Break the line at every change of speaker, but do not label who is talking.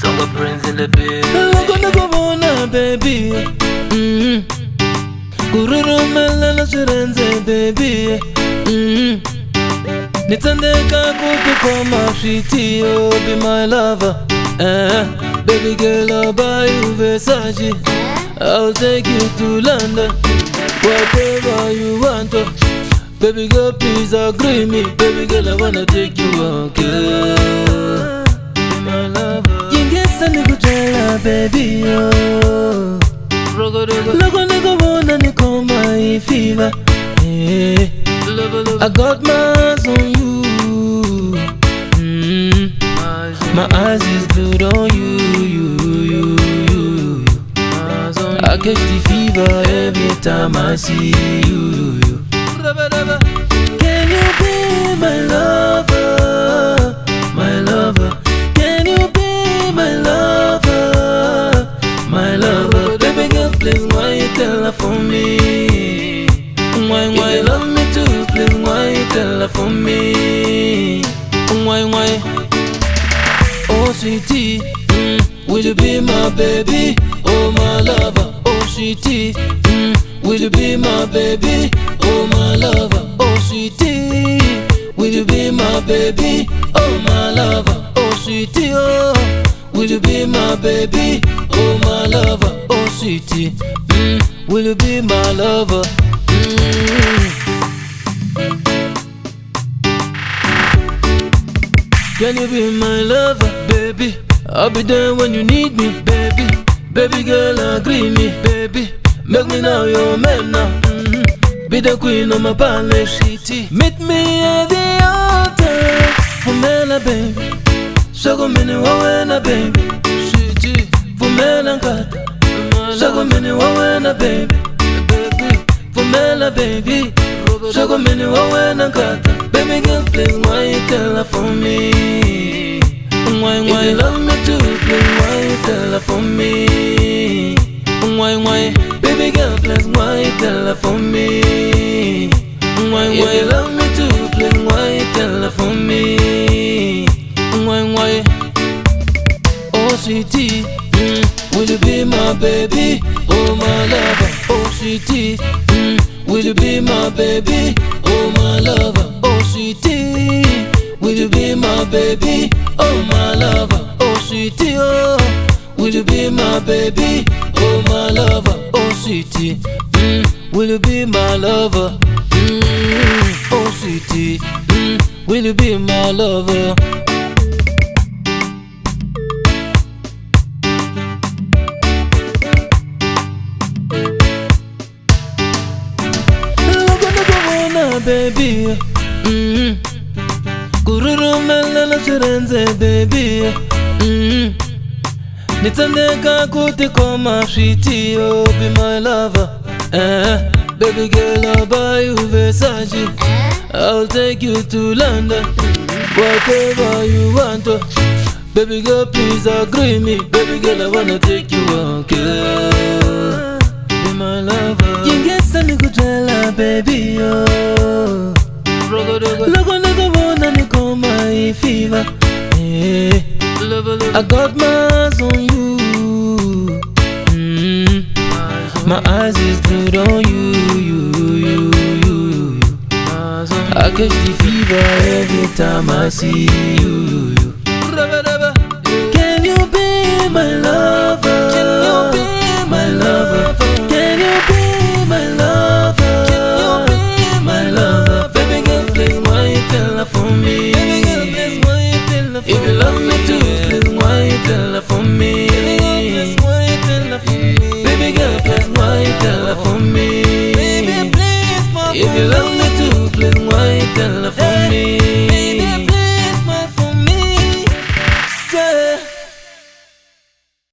Tonga Prince in the bed.
Logo baby. Kururu melala chirenze baby. Nitandeka kukukoma shiti, oh be my lover. Baby girl, I'll buy you Versace. I'll take you to London, whatever you want to. Baby girl, please agree me. Baby girl, I wanna take you out, girl. Be my lover. Yingesa nikutela baby, oh. Logo wanna nikoma ifiva. I got my eyes on you. My eyes is glued on you. I catch the fever every time I see you. Can you be my lover? My lover. Can you be my lover? My lover. Baby girl, please, why you tell her for me? Why you love me too, please, why you tell her for me? Why? Oh sweetie, will you be my baby? Oh my lover, oh sweetie, will you be my baby? Oh my lover, oh sweetie, will you be my baby? Oh my lover, oh sweetie, oh, will you be my baby? Oh my lover, oh sweetie, will you be my lover? Can you be my lover, baby? I'll be there when you need me, baby. Baby girl, agree me, baby. Make me now your man now. Be the queen of my palace city. Meet me at the altar for Mela, baby. Shago mini wawena, baby. City for Mela Kata. Shago mini wawena, baby. For Mela, baby. Shago mini wawena Kata. Baby girl, please, why you tell her for me? Why you love me too, please, why you tell her for me? Why? Baby girl, please, why you tell her for me? Why you love me too, please, why you tell her for me? Why? Oh sweetie, will you be my baby? Oh my lover, oh sweetie, will you be my baby? Oh my lover, oh sweetie, will you be my baby? Oh my lover, oh sweetie, oh, will you be my baby? Oh my lover, oh sweetie, will you be my lover? Oh sweetie, will you be my lover? Baby, kururu melala chirenze baby, nitandeka kutikoma shiti, oh be my lover. Baby girl, I'll buy you Versace. I'll take you to London, whatever you want to. Baby girl, please agree me. Baby girl, I wanna take you out, girl. Be my lover. Yingesa nikutela baby, oh. Logo wanna nikoma ifiva. I got my eyes on you. My eyes is glued on you. I catch the fever every time I see you. Can you be my lover? Can you be my lover? Can you be my lover? Can you be my lover? Baby girl, please, why you tell her for me? Baby girl, please, why you tell her for me? If you love me too, please, why you tell her for me? Baby girl, please, why you tell her for me? Baby girl, please, why you tell her for me? Baby, please, if you love me too, please, why you tell her for me?